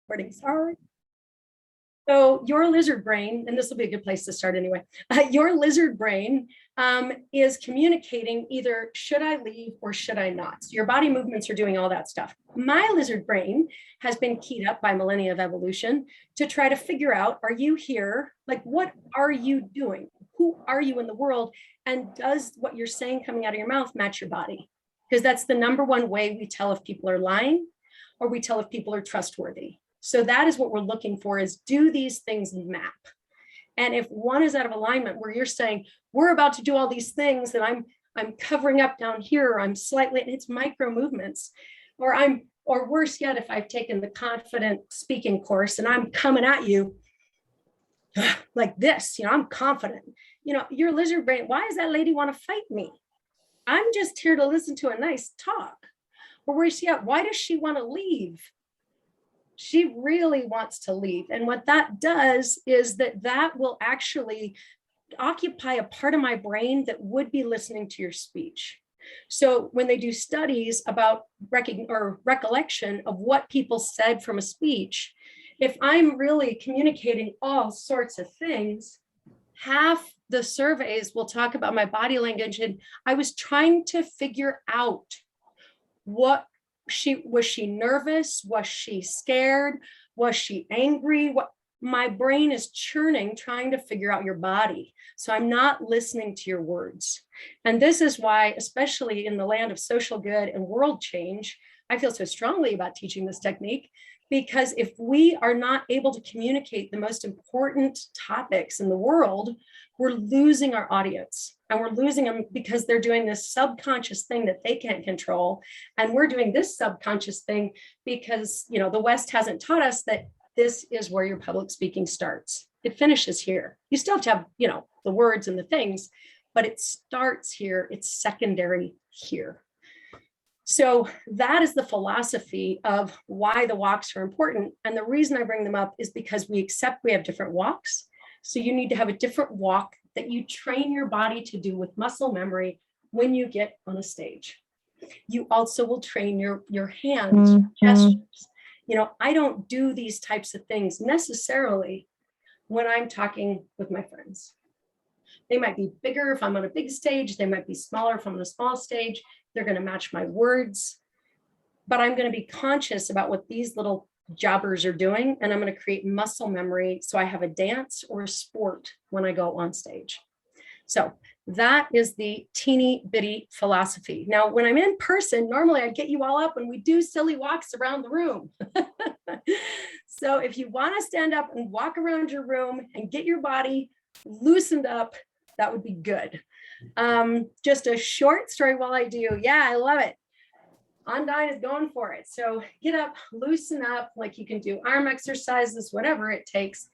recording, sorry. So your lizard brain, and this will be a good place to start anyway, your lizard brain is communicating either should I leave or should I not? So your body movements are doing all that stuff. My lizard brain has been keyed up by millennia of evolution to try to figure out, are you here? Like, what are you doing? Who are you in the world? And does what you're saying coming out of your mouth match your body? Because that's the number one way we tell if people are lying or we tell if people are trustworthy. So that is what we're looking for, is do these things map? And if one is out of alignment where you're saying, we're about to do all these things that I'm covering up down here, or I'm slightly, it's micro movements, or worse yet, if I've taken the confident speaking course and I'm coming at you like this, I'm confident, your lizard brain, why does that lady want to fight me? I'm just here to listen to a nice talk. Or where's she at? Why does she want to leave? She really wants to leave. And what that does is that will actually occupy a part of my brain that would be listening to your speech. So when they do studies about recollection of what people said from a speech, if I'm really communicating all sorts of things, half the surveys will talk about my body language. And I was trying to figure out was she nervous? Was she scared? Was she angry? My brain is churning, trying to figure out your body. So I'm not listening to your words. And this is why, especially in the land of social good and world change, I feel so strongly about teaching this technique, because if we are not able to communicate the most important topics in the world, we're losing our audience. And we're losing them because they're doing this subconscious thing that they can't control. And we're doing this subconscious thing because, the West hasn't taught us that this is where your public speaking starts. It finishes here. You still have to have, the words and the things, but it starts here. It's secondary here. So that is the philosophy of why the walks are important. And the reason I bring them up is because we accept we have different walks. So you need to have a different walk that you train your body to do with muscle memory when you get on a stage. You also will train your hands, gestures. I don't do these types of things necessarily when I'm talking with my friends. They might be bigger if I'm on a big stage. They might be smaller if I'm on a small stage. They're going to match my words. But I'm going to be conscious about what these little jobbers are doing, and I'm going to create muscle memory so I have a dance or a sport when I go on stage. So that is the teeny bitty philosophy. Now, when I'm in person, normally I get you all up and we do silly walks around the room. So if you want to stand up and walk around your room and get your body loosened up, that would be good. Just a short story while I do. Yeah, I love it. Undyne is going for it. So get up, loosen up, like you can do arm exercises, whatever it takes.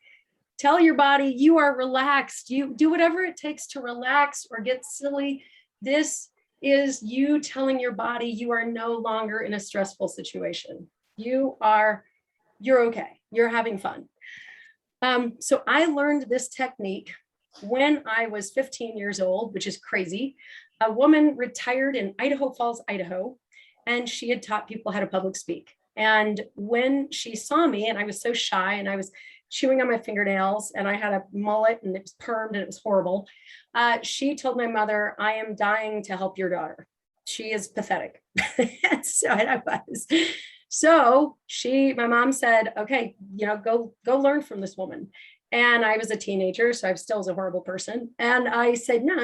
Tell your body you are relaxed. You do whatever it takes to relax or get silly. This is you telling your body you are no longer in a stressful situation. You're okay. You're having fun. So I learned this technique when I was 15 years old, which is crazy. A woman retired in Idaho Falls, Idaho, and she had taught people how to public speak. And when she saw me, and I was so shy and I was chewing on my fingernails and I had a mullet and it was permed and it was horrible, she told my mother, I am dying to help your daughter. She is pathetic. So I was. So my mom said, okay, go learn from this woman. And I was a teenager, so I still was a horrible person. And I said, no.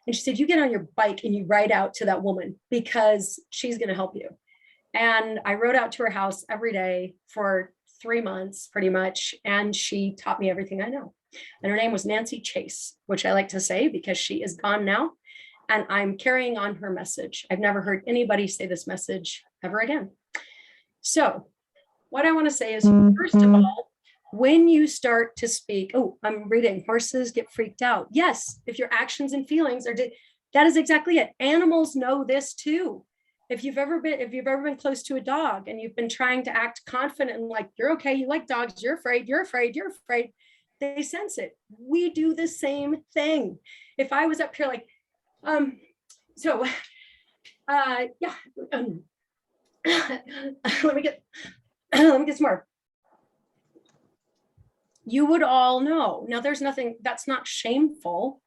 And she said, you get on your bike and you ride out to that woman because she's going to help you. And I rode out to her house every day for 3 months, pretty much. And she taught me everything I know. And her name was Nancy Chase, which I like to say because she is gone now. And I'm carrying on her message. I've never heard anybody say this message ever again. So what I want to say is, first of all, when you start to speak, I'm reading, horses get freaked out. Yes, if your actions and feelings that is exactly it. Animals know this too. If you've ever been close to a dog and you've been trying to act confident and like, you're okay, you like dogs, you're afraid, they sense it. We do the same thing. If I was up here like, let me get some more. you would all know. Now, there's nothing that's not shameful.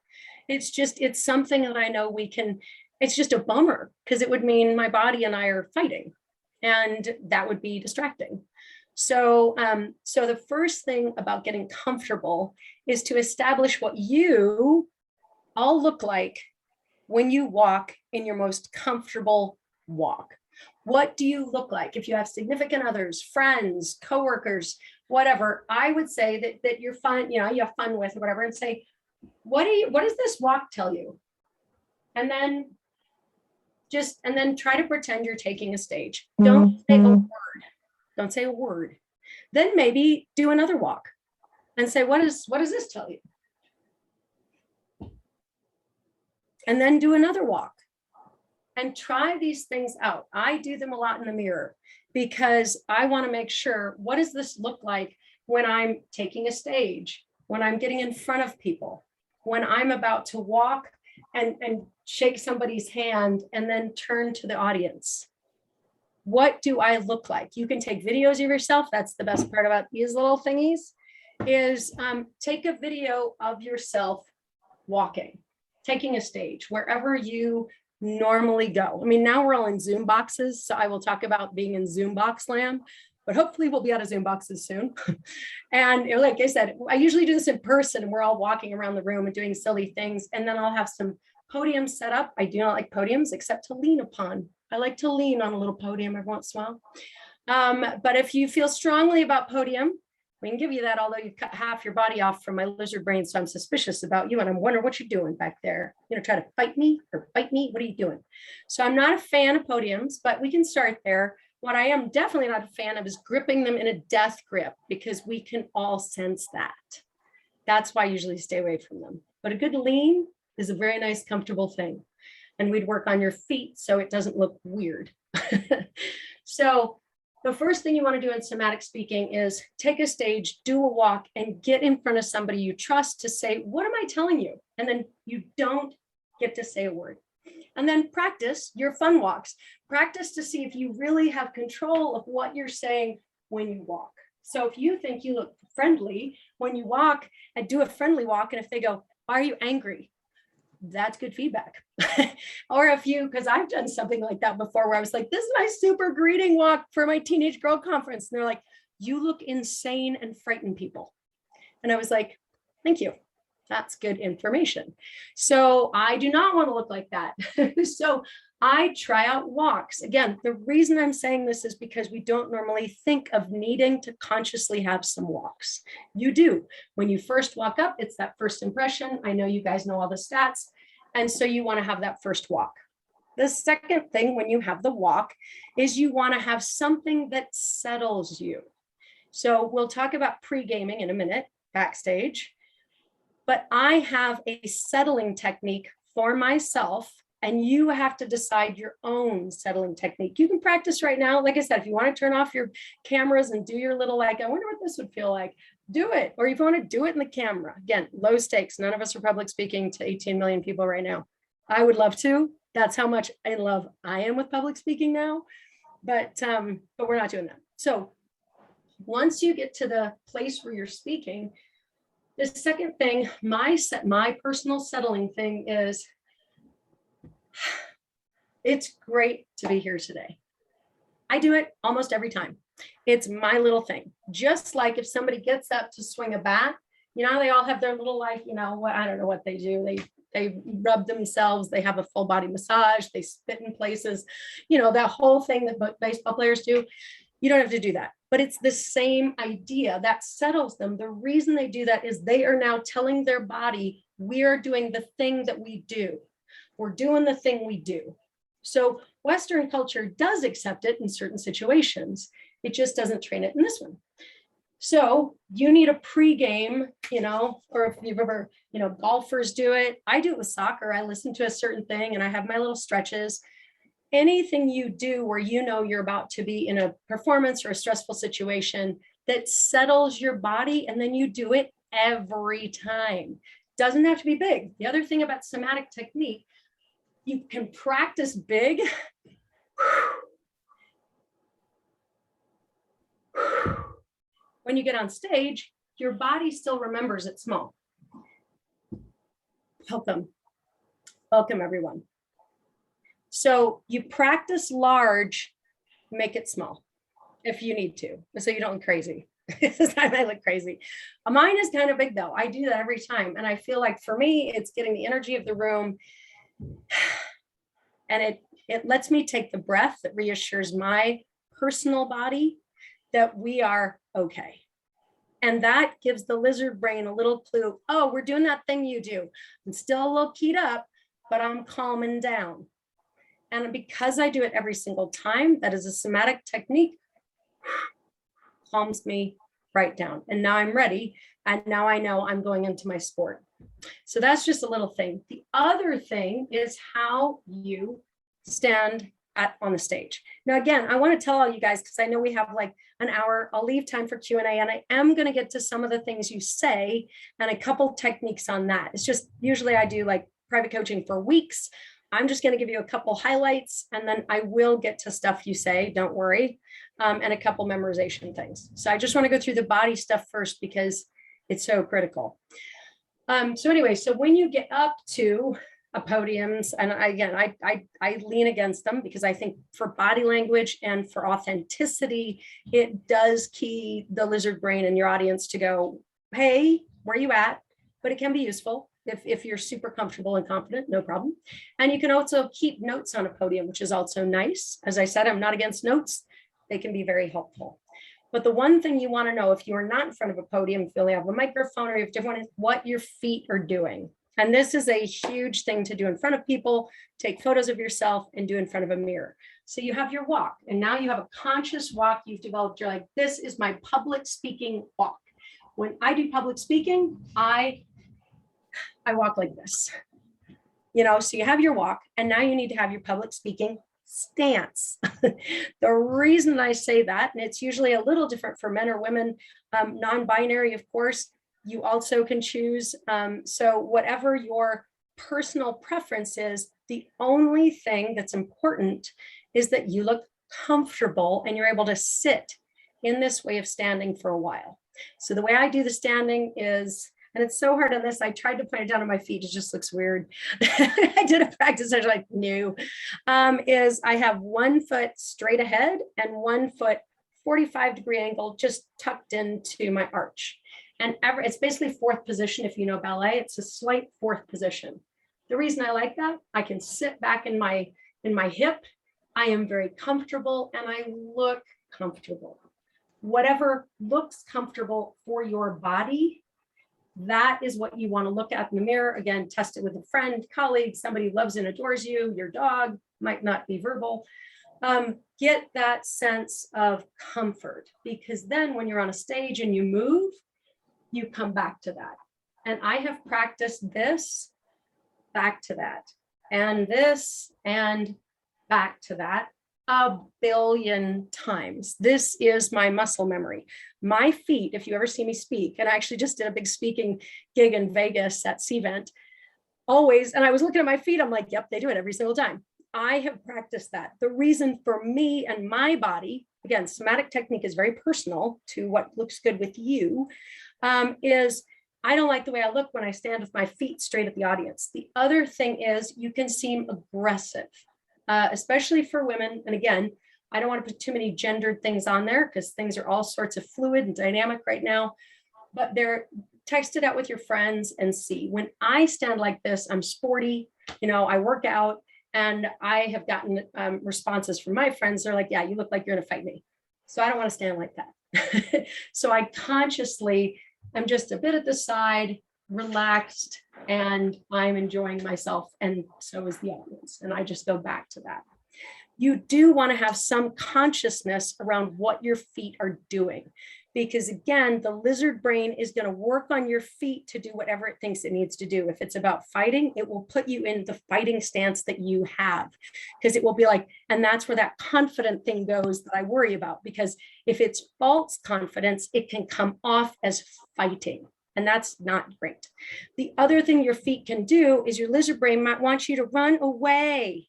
It's just, it's something that I know we can, it's just a bummer because it would mean my body and I are fighting, and that would be distracting. So, so the first thing about getting comfortable is to establish what you all look like when you walk in your most comfortable walk. What do you look like? If you have significant others, friends, coworkers, whatever, I would say that you're fun, you know, you have fun with or whatever, and say, what does this walk tell you? And then try to pretend you're taking a stage. Don't say a word. Don't say a word. Then maybe do another walk and say, what does this tell you? And then do another walk and try these things out. I do them a lot in the mirror because I want to make sure, what does this look like when I'm taking a stage, when I'm getting in front of people, when I'm about to walk and shake somebody's hand and then turn to the audience? What do I look like? You can take videos of yourself. That's the best part about these little thingies, is take a video of yourself walking, taking a stage, wherever you normally go. I mean, now we're all in Zoom boxes, so I will talk about being in Zoom box land, but hopefully we'll be out of Zoom boxes soon. And like I said, I usually do this in person and we're all walking around the room and doing silly things. And then I'll have some podiums set up. I do not like podiums except to lean upon. I like to lean on a little podium every once in a while. But if you feel strongly about podium, we can give you that, although you've cut half your body off from my lizard brain, so I'm suspicious about you and I'm wondering what you're doing back there. You know, try to fight me or bite me. What are you doing? So I'm not a fan of podiums, but we can start there. What I am definitely not a fan of is gripping them in a death grip, because we can all sense that. That's why I usually stay away from them. But a good lean is a very nice, comfortable thing. And we'd work on your feet so it doesn't look weird. So the first thing you want to do in somatic speaking is take a stage, do a walk, and get in front of somebody you trust to say, what am I telling you? And then you don't get to say a word. And then practice your fun walks. Practice to see if you really have control of what you're saying when you walk. So if you think you look friendly when you walk, and do a friendly walk, and if they go, why are you angry? That's good feedback. Or if you, because I've done something like that before where I was like, this is my super greeting walk for my teenage girl conference. And they're like, you look insane and frighten people. And I was like, thank you. That's good information. So I do not want to look like that. So I try out walks. Again, the reason I'm saying this is because we don't normally think of needing to consciously have some walks. You do. When you first walk up, it's that first impression. I know you guys know all the stats. And so you want to have that first walk. The second thing when you have the walk is you want to have something that settles you. So we'll talk about pre-gaming in a minute, backstage. But I have a settling technique for myself, and you have to decide your own settling technique. You can practice right now. Like I said, if you want to turn off your cameras and do your little, like, I wonder what this would feel like, do it. Or if you want to do it in the camera, again, low stakes. None of us are public speaking to 18 million people right now. I would love to. That's how much in love I am with public speaking now. But we're not doing that. So once you get to the place where you're speaking, the second thing, my personal settling thing is, it's great to be here today. I do it almost every time. It's my little thing. Just like if somebody gets up to swing a bat, you know, they all have their little, like, you know, what, I don't know what they do. They rub themselves, they have a full body massage, they spit in places, you know, that whole thing that baseball players do. You don't have to do that, but it's the same idea that settles them. The reason they do that is they are now telling their body, we are doing the thing that we do. We're doing the thing we do. So Western culture does accept it in certain situations. It just doesn't train it in this one. So you need a pregame, you know, or if you've ever, you know, golfers do it. I do it with soccer. I listen to a certain thing and I have my little stretches. Anything you do where you know you're about to be in a performance or a stressful situation that settles your body, and then you do it every time. Doesn't have to be big. The other thing about somatic technique, you can practice big. When you get on stage, your body still remembers it's small. Welcome. Welcome, everyone. So you practice large, make it small if you need to, so you don't look crazy. I might look crazy. Mine is kind of big though. I do that every time. And I feel like for me, it's getting the energy of the room. And it lets me take the breath that reassures my personal body that we are okay. And that gives the lizard brain a little clue. Oh, we're doing that thing you do. I'm still a little keyed up, but I'm calming down. And because I do it every single time, that is a somatic technique, calms me right down. And now I'm ready. And now I know I'm going into my sport. So that's just a little thing. The other thing is how you stand on the stage. Now, again, I want to tell all you guys, because I know we have like an hour, I'll leave time for Q&A, and I am going to get to some of the things you say and a couple techniques on that. It's just, usually I do like private coaching for weeks. I'm just going to give you a couple highlights, and then I will get to stuff you say, don't worry, and a couple memorization things. So I just want to go through the body stuff first because it's so critical. So anyway, so when you get up to podiums, and I lean against them because I think for body language and for authenticity, it does key the lizard brain in your audience to go, hey, where are you at? But it can be useful if you're super comfortable and confident, no problem. And you can also keep notes on a podium, which is also nice. As I said, I'm not against notes. They can be very helpful. But the one thing you want to know if you are not in front of a podium, if you only have a microphone or you have different, is what your feet are doing. And this is a huge thing to do in front of people. Take photos of yourself and do in front of a mirror. So you have your walk, and now you have a conscious walk you've developed. You're like, this is my public speaking walk. When I do public speaking, I walk like this, so you have your walk, and now you need to have your public speaking stance. The reason I say that, and it's usually a little different for men or women, non-binary, of course, you also can choose. So whatever your personal preference is, the only thing that's important is that you look comfortable and you're able to sit in this way of standing for a while. So the way I do the standing is, and it's so hard on this, I tried to put it down on my feet, it just looks weird. I did a practice, I was like, no, is I have 1 foot straight ahead and 1 foot 45-degree angle just tucked into my arch. And it's basically fourth position. If you know ballet, it's a slight fourth position. The reason I like that, I can sit back in my hip. I am very comfortable and I look comfortable. Whatever looks comfortable for your body, that is what you want to look at in the mirror. Again, test it with a friend, colleague, somebody who loves and adores you, your dog, might not be verbal. Get that sense of comfort, because then when you're on a stage and you move, you come back to that. And I have practiced this, back to that, and this, and back to that a billion times. This is my muscle memory. My feet, if you ever see me speak, and I actually just did a big speaking gig in Vegas at Cvent, always, and I was looking at my feet, I'm like, yep, they do it every single time. I have practiced that. The reason for me and my body, again, somatic technique is very personal to what looks good with you, is I don't like the way I look when I stand with my feet straight at the audience. The other thing is you can seem aggressive, especially for women. And again, I don't want to put too many gendered things on there because things are all sorts of fluid and dynamic right now, but text it out with your friends and see. When I stand like this, I'm sporty, I work out, and I have gotten responses from my friends. They're like, yeah, you look like you're gonna fight me. So I don't want to stand like that. So I consciously am just a bit at the side, relaxed, and I'm enjoying myself. And so is the audience. And I just go back to that. You do want to have some consciousness around what your feet are doing, because again, the lizard brain is going to work on your feet to do whatever it thinks it needs to do. If it's about fighting, it will put you in the fighting stance that you have, because it will be like, and that's where that confident thing goes that I worry about, because if it's false confidence, it can come off as fighting. And that's not great. The other thing your feet can do is your lizard brain might want you to run away.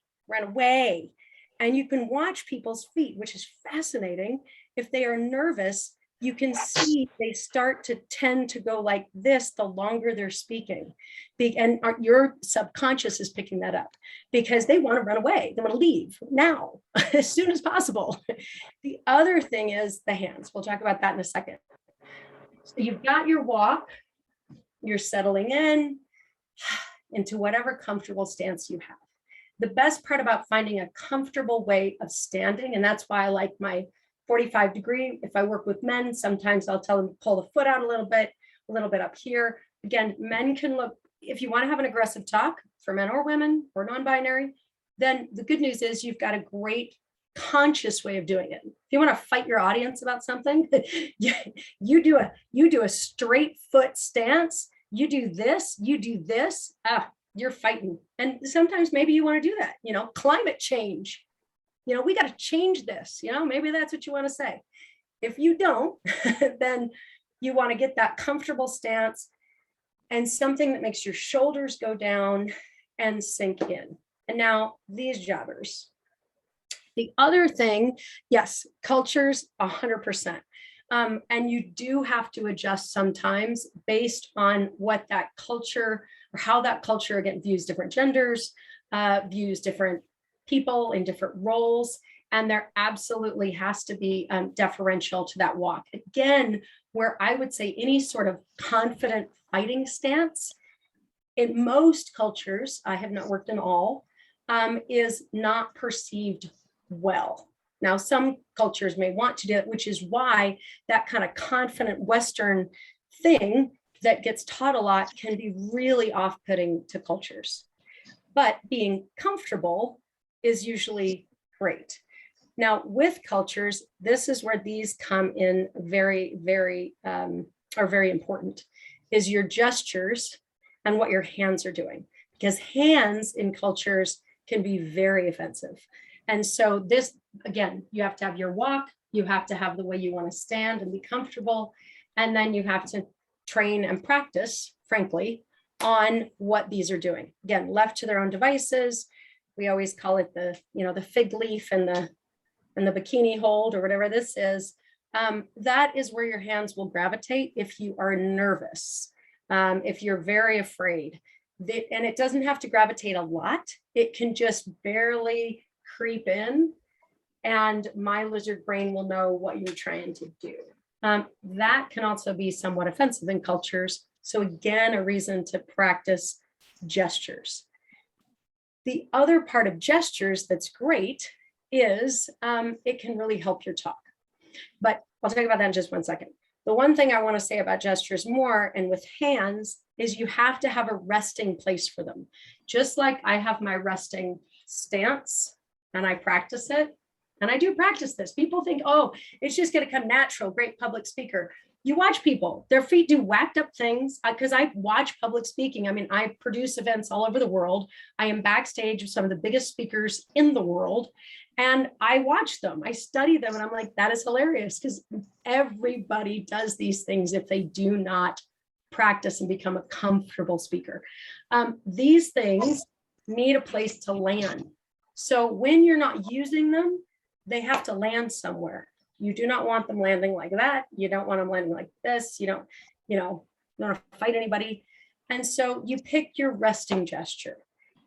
And you can watch people's feet, which is fascinating. If they are nervous, you can see they start to tend to go like this the longer they're speaking. And your subconscious is picking that up because they want to run away. They want to leave now, as soon as possible. The other thing is the hands. We'll talk about that in a second. So you've got your walk, you're settling in into whatever comfortable stance you have. The best part about finding a comfortable way of standing, and that's why I like my 45-degree. If I work with men, sometimes I'll tell them to pull the foot out a little bit up here. Again, men can look, if you want to have an aggressive talk for men or women or non-binary, then the good news is you've got a great conscious way of doing it. If you want to fight your audience about something, you do a straight foot stance, you do this, you're fighting. And sometimes maybe you want to do that, climate change. We got to change this, maybe that's what you want to say. If you don't, then you want to get that comfortable stance and something that makes your shoulders go down and sink in. And now these jobbers. The other thing, yes, cultures 100%. And you do have to adjust sometimes based on what that culture or how that culture, again, views different genders, views different people in different roles. And there absolutely has to be deferential to that walk. Again, where I would say any sort of confident fighting stance in most cultures, I have not worked in all, is not perceived well. Now, some cultures may want to do it, which is why that kind of confident Western thing that gets taught a lot can be really off-putting to cultures. But being comfortable is usually great. Now, with cultures, this is where these come in very, very, are very important, is your gestures and what your hands are doing. Because hands in cultures can be very offensive. And so this, again, you have to have your walk, you have to have the way you want to stand and be comfortable, and then you have to train and practice, frankly, on what these are doing. Again, left to their own devices. We always call it the fig leaf and the bikini hold or whatever this is. That is where your hands will gravitate if you are nervous, if you're very afraid. And it doesn't have to gravitate a lot. It can just barely creep in, and my lizard brain will know what you're trying to do. That can also be somewhat offensive in cultures. So again, a reason to practice gestures. The other part of gestures that's great is it can really help your talk. But I'll talk about that in just one second. The one thing I want to say about gestures more and with hands is you have to have a resting place for them. Just like I have my resting stance and I practice it. And I do practice this. People think, oh, it's just going to come natural, great public speaker. You watch people, their feet do whacked up things because I watch public speaking. I mean, I produce events all over the world. I am backstage with some of the biggest speakers in the world. And I watch them, I study them, and I'm like, that is hilarious because everybody does these things if they do not practice and become a comfortable speaker. These things need a place to land. So when you're not using them, they have to land somewhere. You do not want them landing like that. You don't want them landing like this. You don't want to fight anybody. And so you pick your resting gesture.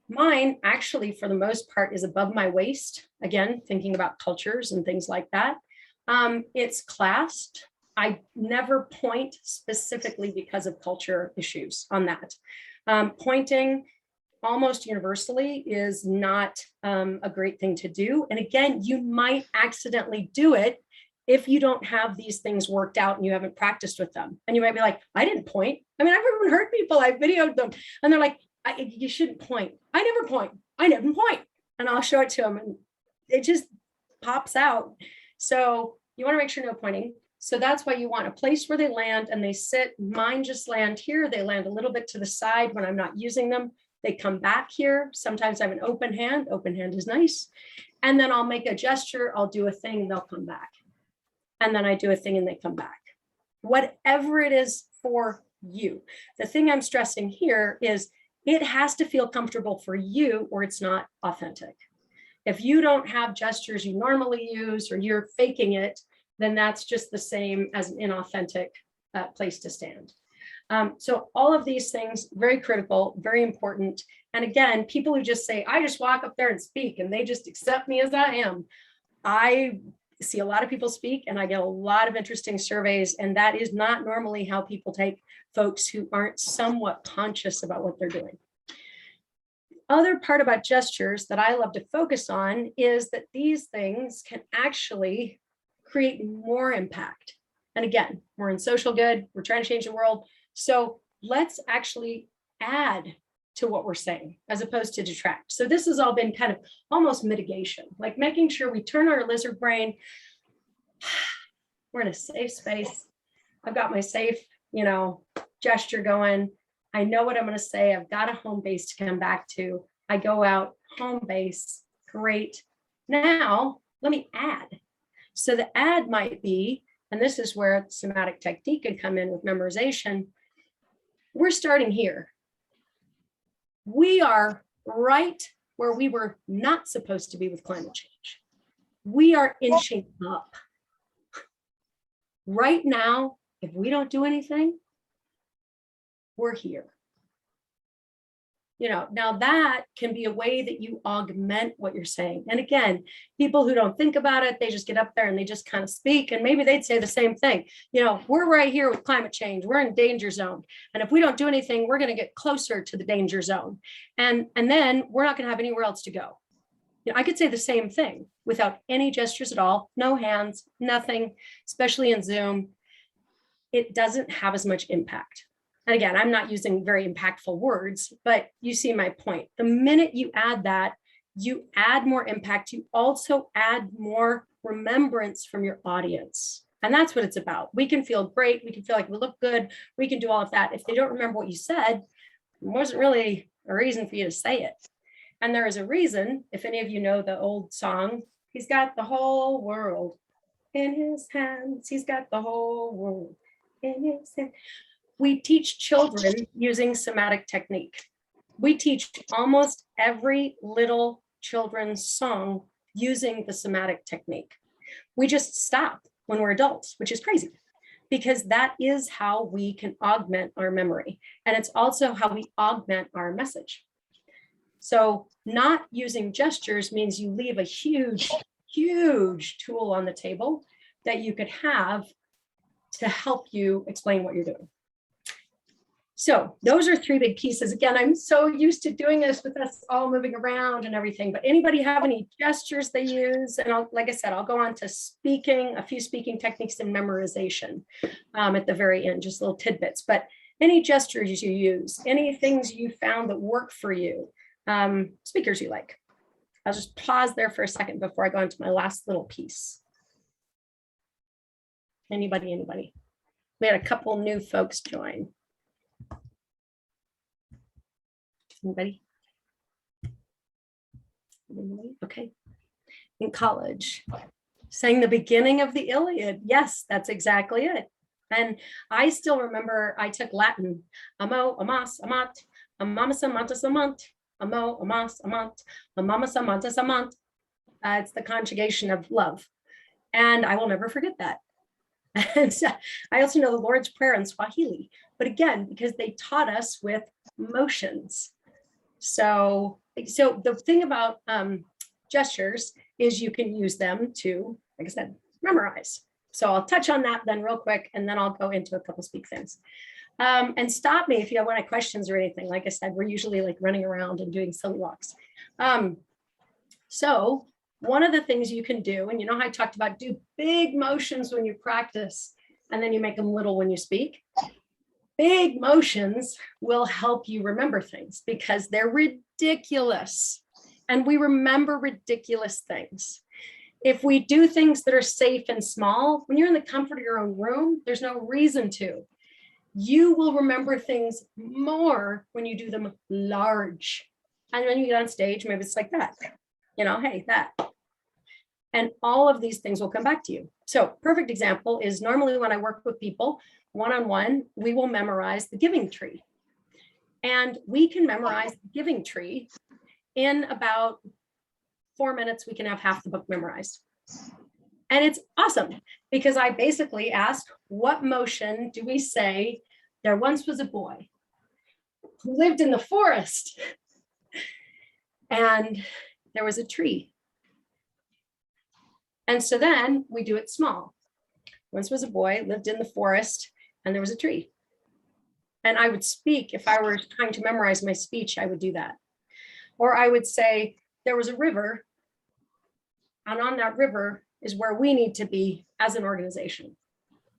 Mine actually, for the most part, is above my waist. Again, thinking about cultures and things like that. It's clasped. I never point specifically because of culture issues on that. Pointing almost universally is not a great thing to do. And again, you might accidentally do it if you don't have these things worked out and you haven't practiced with them. And you might be like, I didn't point. I mean, I've even heard people, I videoed them and they're like, you shouldn't point. I never point. I never point. And I'll show it to them and it just pops out. So you want to make sure no pointing. So that's why you want a place where they land and they sit. Mine just land here. They land a little bit to the side when I'm not using them. They come back here. Sometimes I have an open hand. Open hand is nice. And then I'll make a gesture. I'll do a thing. They'll come back. And then I do a thing and they come back. Whatever it is for you. The thing I'm stressing here is it has to feel comfortable for you or it's not authentic. If you don't have gestures you normally use or you're faking it, then that's just the same as an inauthentic place to stand. So all of these things, very critical, very important. And again, people who just say, I just walk up there and speak and they just accept me as I am. I see a lot of people speak and I get a lot of interesting surveys, and that is not normally how people take folks who aren't somewhat conscious about what they're doing. Other part about gestures that I love to focus on is that these things can actually create more impact. And again, we're in social good, we're trying to change the world. So let's actually add to what we're saying as opposed to detract. So this has all been kind of almost mitigation, like making sure we turn our lizard brain. We're in a safe space. I've got my safe, gesture going. I know what I'm going to say. I've got a home base to come back to. I go out, home base, great. Now let me add. So the add might be, and this is where somatic technique can come in with memorization. We're starting here. We are right where we were not supposed to be with climate change. We are inching up. Right now, if we don't do anything, we're here. Now that can be a way that you augment what you're saying. And again, people who don't think about it, they just get up there and they just kind of speak, and maybe they'd say the same thing. We're right here with climate change. We're in danger zone. And if we don't do anything, we're going to get closer to the danger zone. And then we're not going to have anywhere else to go. I could say the same thing without any gestures at all, no hands, nothing, especially in Zoom. It doesn't have as much impact. And again, I'm not using very impactful words, but you see my point. The minute you add that, you add more impact. You also add more remembrance from your audience. And that's what it's about. We can feel great. We can feel like we look good. We can do all of that. If they don't remember what you said, it wasn't really a reason for you to say it. And there is a reason, if any of you know the old song, he's got the whole world in his hands. He's got the whole world in his hands. We teach children using somatic technique. We teach almost every little children's song using the somatic technique. We just stop when we're adults, which is crazy, because that is how we can augment our memory. And it's also how we augment our message. So not using gestures means you leave a huge, huge tool on the table that you could have to help you explain what you're doing. So those are three big pieces. Again, I'm so used to doing this with us all moving around and everything, but anybody have any gestures they use? And like I said, I'll go on to speaking, a few speaking techniques and memorization at the very end, just little tidbits. But any gestures you use, any things you found that work for you, speakers you like. I'll just pause there for a second before I go into my last little piece. Anybody? We had a couple new folks join. Anybody? Okay. In college, sang the beginning of the Iliad. Yes, that's exactly it. And I still remember I took Latin. Amo, amas, amat, amamas, amantas, amant, amo, amas, amant, amamas, amantas, amant. It's the conjugation of love. And I will never forget that. And so I also know the Lord's Prayer in Swahili, but again, because they taught us with motions. So the thing about gestures is you can use them to, like I said, memorize. So I'll touch on that then real quick, and then I'll go into a couple speak things. And stop me if you have any questions or anything. Like I said, we're usually like running around and doing silly walks. So one of the things you can do, and you know how I talked about do big motions when you practice, and then you make them little when you speak. Big motions will help you remember things because they're ridiculous. And we remember ridiculous things. If we do things that are safe and small, when you're in the comfort of your own room, there's no reason to. You will remember things more when you do them large. And when you get on stage, maybe it's like that, hey, that. And all of these things will come back to you. So perfect example is normally when I work with people one-on-one, we will memorize the giving tree. And we can memorize the giving tree in about 4 minutes. We can have half the book memorized. And it's awesome because I basically ask, what motion do we say, there once was a boy who lived in the forest and there was a tree. And so then we do it small. Once was a boy, lived in the forest, and there was a tree. And I would speak, if I were trying to memorize my speech, I would do that. Or I would say, there was a river, and on that river is where we need to be as an organization.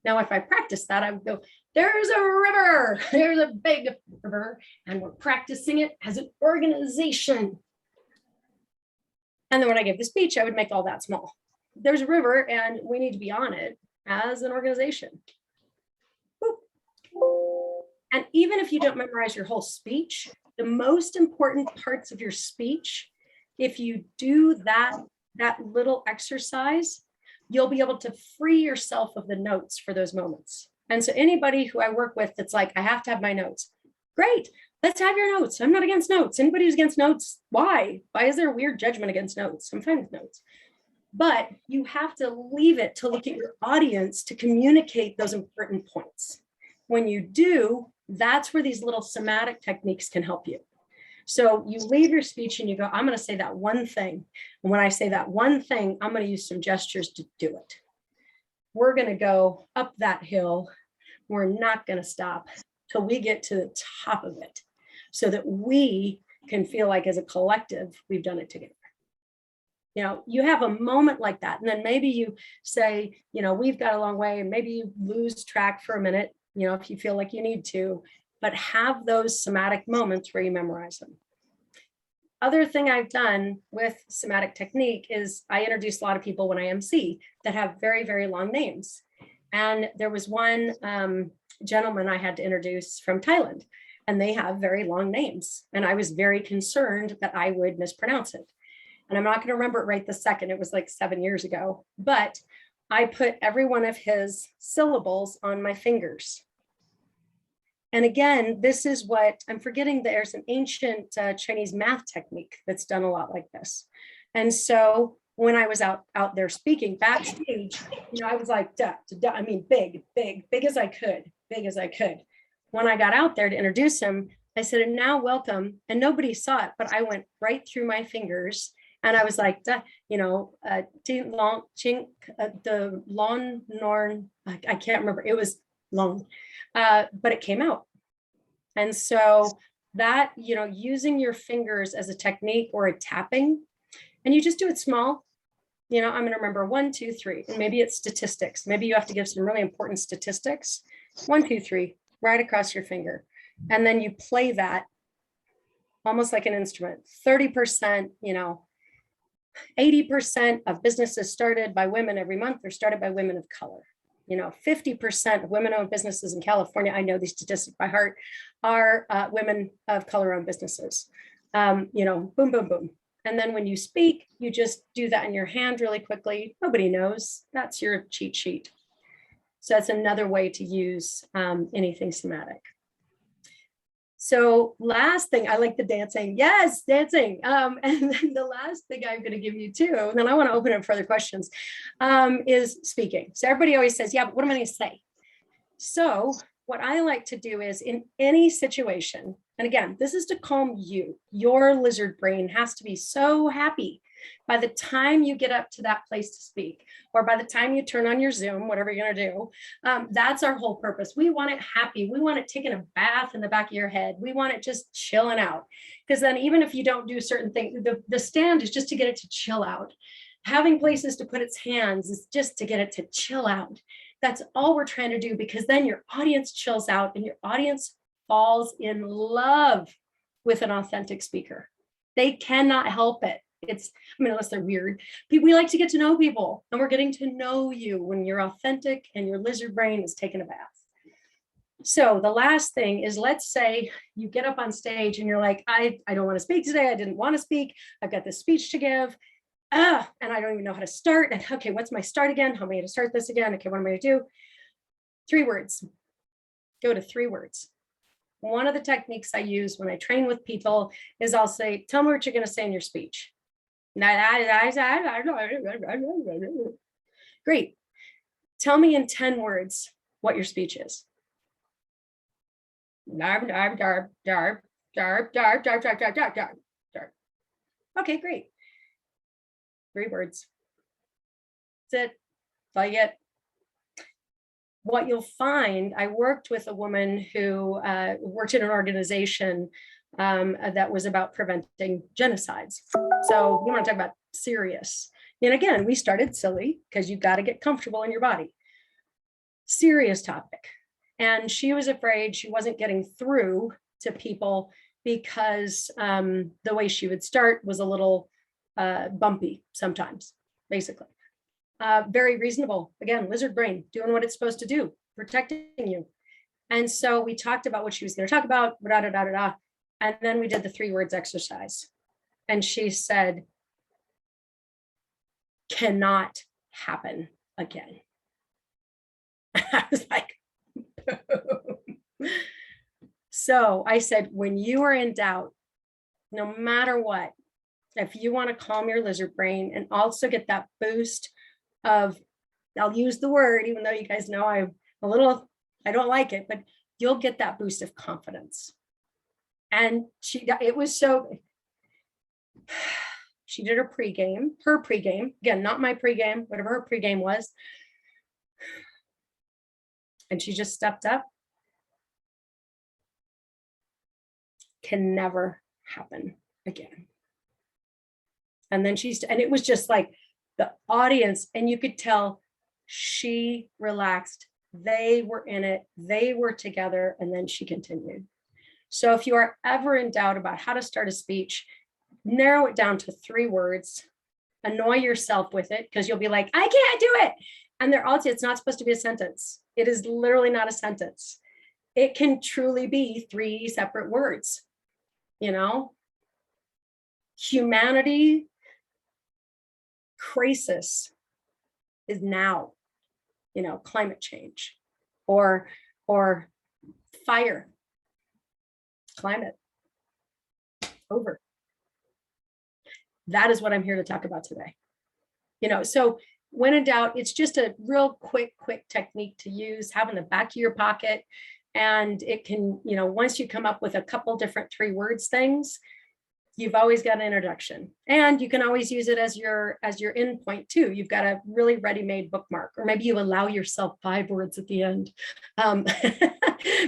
Now, if I practice that, I would go, there's a river, there's a big river, and we're practicing it as an organization. And then when I give the speech, I would make all that small. There's a river, and we need to be on it as an organization. Boop. And even if you don't memorize your whole speech, the most important parts of your speech, if you do that little exercise, you'll be able to free yourself of the notes for those moments. And so anybody who I work with that's like, I have to have my notes. Great, let's have your notes. I'm not against notes. Anybody who's against notes, why? Why is there a weird judgment against notes? I'm fine with notes. But you have to leave it to look at your audience to communicate those important points. When you do, that's where these little somatic techniques can help you. So you leave your speech and you go, I'm going to say that one thing. And when I say that one thing, I'm going to use some gestures to do it. We're going to go up that hill. We're not going to stop till we get to the top of it so that we can feel like as a collective, we've done it together. You know, you have a moment like that. And then maybe you say, you know, we've got a long way, and maybe you lose track for a minute, you know, if you feel like you need to, but have those somatic moments where you memorize them. Other thing I've done with somatic technique is I introduce a lot of people when I MC that have very, very long names. And there was one gentleman I had to introduce from Thailand, and they have very long names. And I was very concerned that I would mispronounce it. And I'm not going to remember it right this second. It was like 7 years ago, but I put every one of his syllables on my fingers. And again, this is what I'm forgetting. There's an ancient Chinese math technique that's done a lot like this. And so when I was out there speaking backstage, you know, I was like, duh, duh, I mean, big as I could, big as I could. When I got out there to introduce him, I said, and now welcome. And nobody saw it, but I went right through my fingers. And I was like, you know, I can't remember. It was long, but it came out. And so that, you know, using your fingers as a technique or a tapping, and you just do it small. You know, I'm going to remember 1, 2, 3, and maybe it's statistics. Maybe you have to give some really important statistics. 1, 2, 3, right across your finger. And then you play that almost like an instrument. 30%, you know, 80% of businesses started by women every month are started by women of color. You know, 50% of women-owned businesses in California, I know these statistics by heart, are women of color-owned businesses. You know, boom, boom, boom. And then when you speak, you just do that in your hand really quickly. Nobody knows. That's your cheat sheet. So that's another way to use anything somatic. So last thing, I like the dancing. Yes, dancing. And then the last thing I'm going to give you too, and then I want to open up further questions, is speaking. So everybody always says, yeah, but what am I going to say? So what I like to do is in any situation, and again, this is to calm you. Your lizard brain has to be so happy by the time you get up to that place to speak, or by the time you turn on your Zoom, whatever you're going to do. That's our whole purpose. We want it happy. We want it taking a bath in the back of your head. We want it just chilling out. Because then even if you don't do certain things, the stand is just to get it to chill out. Having places to put its hands is just to get it to chill out. That's all we're trying to do, because then your audience chills out and your audience falls in love with an authentic speaker. They cannot help it. It's, I mean, unless they're weird. We like to get to know people, and we're getting to know you when you're authentic and your lizard brain is taking a bath. So the last thing is, let's say you get up on stage and you're like, I don't want to speak today. I didn't want to speak. I've got this speech to give. And I don't even know how to start. And okay, what's my start again? How am I going to start this again? Okay, what am I going to do? 3 words. Go to 3 words. One of the techniques I use when I train with people is I'll say, tell me what you're going to say in your speech. Great. Tell me in 10 words what your speech is. Darb, darb, darb, darb, darb, darb, darb, darb, darb, darb, darb, darb. Okay, great. 3 words. That's it. That's all you get. What you'll find, I worked with a woman who worked in an organization that was about preventing genocides. So you want to talk about serious. And again, we started silly because you got to get comfortable in your body. Serious topic. And she was afraid she wasn't getting through to people because the way she would start was a little bumpy sometimes, basically. Very reasonable. Again, lizard brain doing what it's supposed to do, protecting you. And so we talked about what she was going to talk about, da, da, da, da, da. And then we did the 3 words exercise. And she said, cannot happen again. I was like, boom. So I said, when you are in doubt, no matter what, if you want to calm your lizard brain and also get that boost of, I'll use the word, even though you guys know I don't like it, but you'll get that boost of confidence. And she did her pregame, again, not my pregame, whatever her pregame was. And she just stepped up. Can never happen again. And then and it was just like the audience, and you could tell she relaxed. They were in it, they were together, and then she continued. So if you are ever in doubt about how to start a speech, narrow it down to 3 words, annoy yourself with it, because you'll be like, I can't do it. And it's not supposed to be a sentence. It is literally not a sentence. It can truly be 3 separate words. Humanity crisis is now, climate change or fire, climate, over. That is what I'm here to talk about today. So when in doubt, it's just a real quick technique to use, have in the back of your pocket. And it can, once you come up with a couple different 3 words things, you've always got an introduction. And you can always use it as your end point too. You've got a really ready-made bookmark, or maybe you allow yourself 5 words at the end.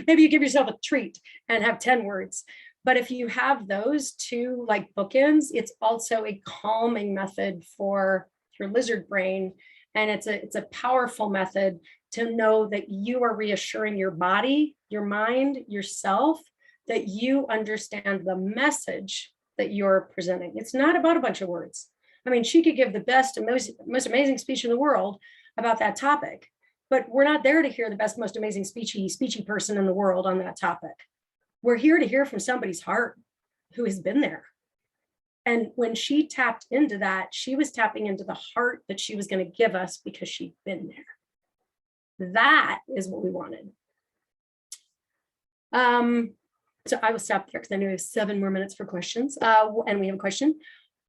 Maybe you give yourself a treat and have 10 words. But if you have those 2 like bookends, it's also a calming method for your lizard brain. And it's a powerful method to know that you are reassuring your body, your mind, yourself, that you understand the message that you're presenting. It's not about a bunch of words. I mean, she could give the best and most amazing speech in the world about that topic, but we're not there to hear the best, most amazing speechy person in the world on that topic. We're here to hear from somebody's heart who has been there. And when she tapped into that, she was tapping into the heart that she was going to give us because she'd been there. That is what we wanted. So I will stop there because I know we have 7 more minutes for questions. And we have a question.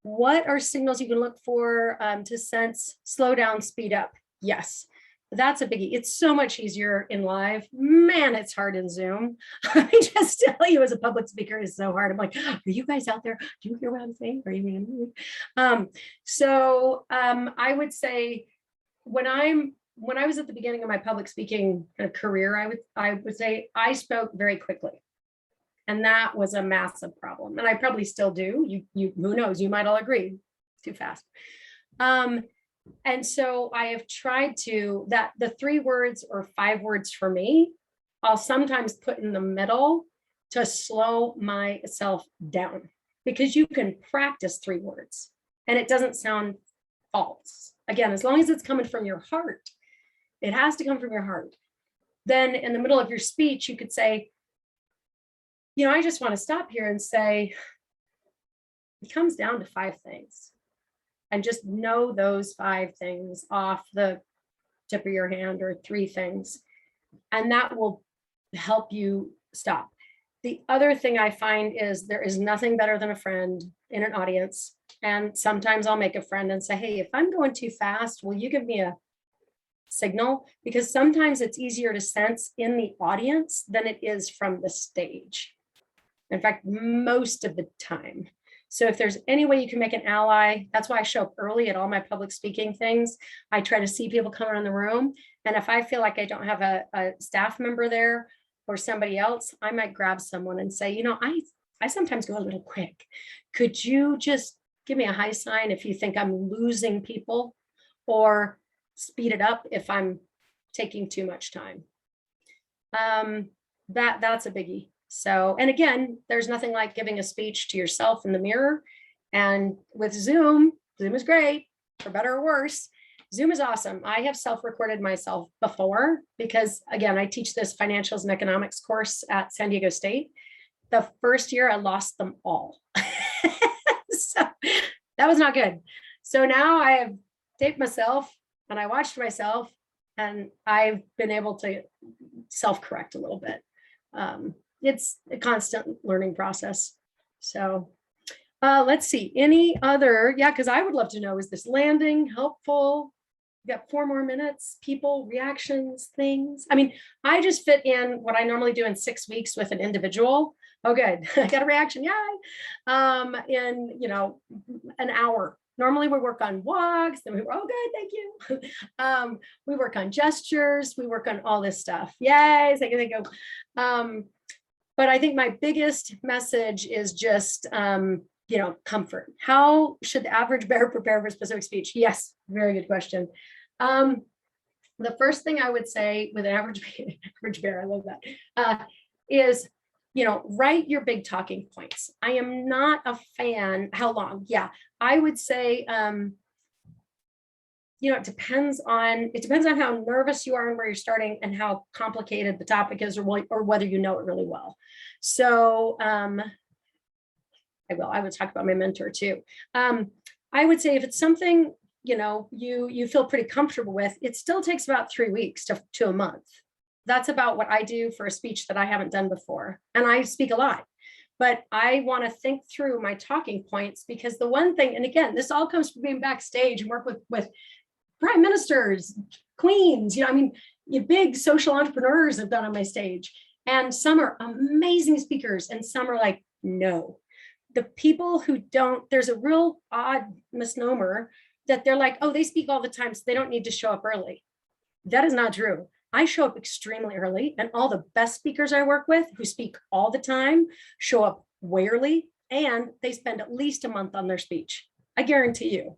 What are signals you can look for to sense slow down, speed up? Yes, that's a biggie. It's so much easier in live. Man, it's hard in Zoom. I just tell you, as a public speaker, it's so hard. I'm like, are you guys out there? Do you hear what I'm saying? Are you hearing me? I would say when I was at the beginning of my public speaking kind of career, I would say I spoke very quickly. And that was a massive problem. And I probably still do. You who knows, you might all agree, too fast. And so I have tried to, that the 3 words or 5 words for me, I'll sometimes put in the middle to slow myself down, because you can practice 3 words and it doesn't sound false. Again, as long as it's coming from your heart, it has to come from your heart. Then in the middle of your speech, you could say, I just want to stop here and say, it comes down to 5 things. And just know those 5 things off the tip of your hand, or 3 things. And that will help you stop. The other thing I find is there is nothing better than a friend in an audience. And sometimes I'll make a friend and say, hey, if I'm going too fast, will you give me a signal, because sometimes it's easier to sense in the audience than it is from the stage. In fact, most of the time. So if there's any way you can make an ally, that's why I show up early at all my public speaking things. I try to see people coming in the room. And if I feel like I don't have a staff member there or somebody else, I might grab someone and say, I sometimes go a little quick. Could you just give me a high sign if you think I'm losing people, or speed it up if I'm taking too much time? That's a biggie. So, and again, there's nothing like giving a speech to yourself in the mirror. And with Zoom is great, for better or worse. Zoom is awesome. I have self-recorded myself before because, again, I teach this financials and economics course at San Diego State. The first year I lost them all. So that was not good. So now I have taped myself and I watched myself, and I've been able to self-correct a little bit. It's a constant learning process. So let's see, any other, because I would love to know, is this landing helpful? We got 4 more minutes. People, reactions, things. I mean, I just fit in what I normally do in 6 weeks with an individual. Oh, good. I got a reaction. Yay. In, an hour. Normally we work on walks, then oh, good, thank you. We work on gestures. We work on all this stuff. Yay. Thank you. But I think my biggest message is just, comfort. How should the average bear prepare for a specific speech? Yes, very good question. The first thing I would say with an average bear, I love that, is, write your big talking points. I am not a fan. How long? Yeah, I would say, it depends on how nervous you are and where you're starting and how complicated the topic is, or whether you know it really well. So I would talk about my mentor too. I would say if it's something, you feel pretty comfortable with, it still takes about 3 weeks to a month. That's about what I do for a speech that I haven't done before. And I speak a lot, but I want to think through my talking points, because the one thing, and again, this all comes from being backstage and work with prime ministers, queens, big social entrepreneurs have done on my stage. And some are amazing speakers and some are like, no. The people who don't, there's a real odd misnomer that they're like, oh, they speak all the time, so they don't need to show up early. That is not true. I show up extremely early, and all the best speakers I work with who speak all the time show up way early, and they spend at least a month on their speech. I guarantee you,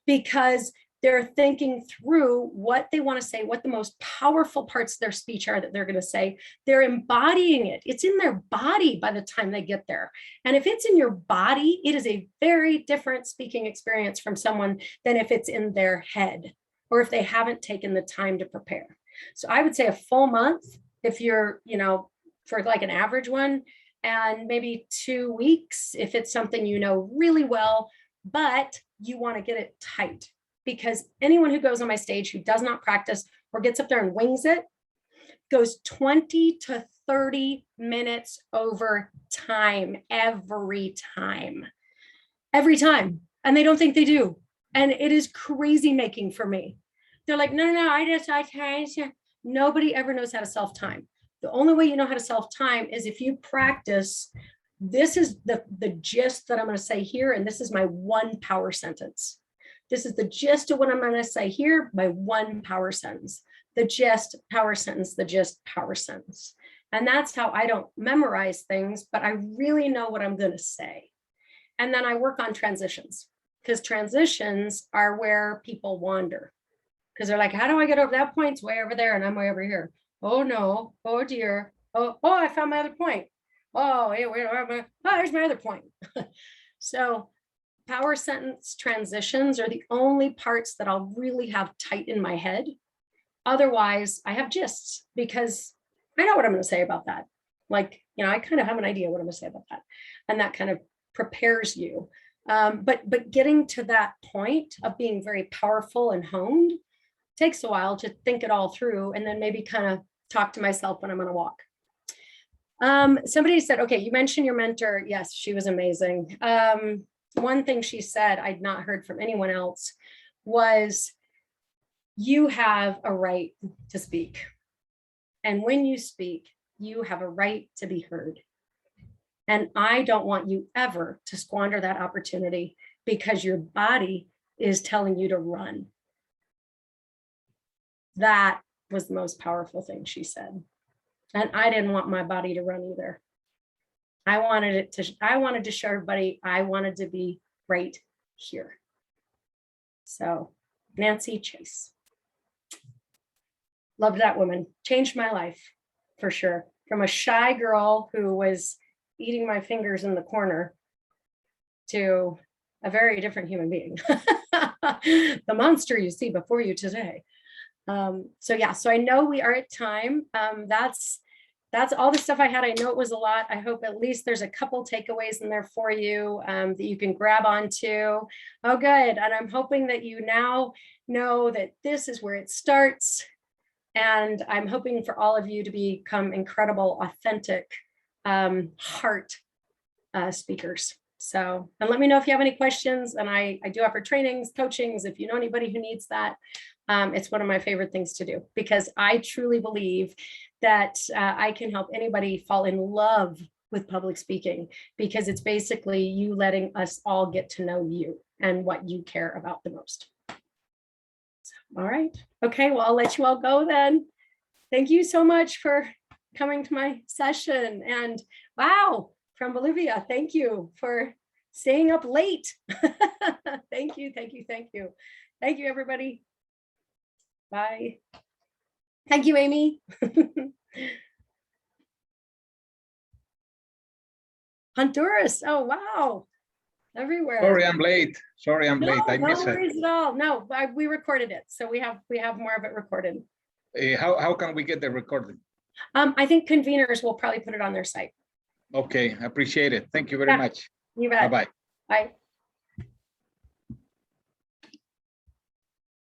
because they're thinking through what they want to say, what the most powerful parts of their speech are that they're going to say. They're embodying it. It's in their body by the time they get there. And if it's in your body, it is a very different speaking experience from someone than if it's in their head or if they haven't taken the time to prepare. So I would say a full month if you're, for like an average one, and maybe 2 weeks if it's something really well, but you want to get it tight. Because anyone who goes on my stage who does not practice or gets up there and wings it goes 20 to 30 minutes over time every time. And they don't think they do. And it is crazy making for me. They're like, no, nobody ever knows how to self-time. The only way you know how to self-time is if you practice. This is the gist that I'm going to say here. And this is my one power sentence. This is the gist of what I'm going to say here, my one power sentence. The gist, power sentence, the gist, power sentence. And that's how I don't memorize things, but I really know what I'm going to say. And then I work on transitions, because transitions are where people wander. Because they're like, how do I get over that point's way over there and I'm way over here? Oh no, oh dear. Oh, I found my other point. Oh, yeah, there's my other point. So power sentence transitions are the only parts that I'll really have tight in my head. Otherwise, I have gists because I know what I'm going to say about that. Like, I kind of have an idea what I'm going to say about that. And that kind of prepares you. But getting to that point of being very powerful and honed takes a while to think it all through, and then maybe kind of talk to myself when I'm on a walk. Somebody said, okay, you mentioned your mentor. Yes, she was amazing. One thing she said I'd not heard from anyone else was, you have a right to speak. And when you speak, you have a right to be heard. And I don't want you ever to squander that opportunity because your body is telling you to run. That was the most powerful thing she said. And I didn't want my body to run either. I wanted to show everybody I wanted to be right here. So Nancy Chase. Loved that woman. Changed my life for sure. From a shy girl who was eating my fingers in the corner to a very different human being. The monster you see before you today. So yeah, so I know we are at time. That's all the stuff I had. I know it was a lot. I hope at least there's a couple takeaways in there for you that you can grab onto. Oh, good. And I'm hoping that you now know that this is where it starts. And I'm hoping for all of you to become incredible, authentic heart speakers. So, and let me know if you have any questions. And I do offer trainings, coachings, if you know anybody who needs that. It's one of my favorite things to do because I truly believe that I can help anybody fall in love with public speaking because it's basically you letting us all get to know you and what you care about the most. All right. Okay. Well, I'll let you all go then. Thank you so much for coming to my session. And wow, from Bolivia, thank you for staying up late. Thank you. Thank you. Thank you. Thank you, everybody. Bye. Thank you, Amy. Honduras. Oh, wow. Everywhere. Sorry, I'm late. Sorry, I'm late. I missed it. No worries at all. No, we recorded it. So we have more of it recorded. How can we get the recording? I think conveners will probably put it on their site. Okay, appreciate it. Thank you very much. You bet. Bye-bye. Bye.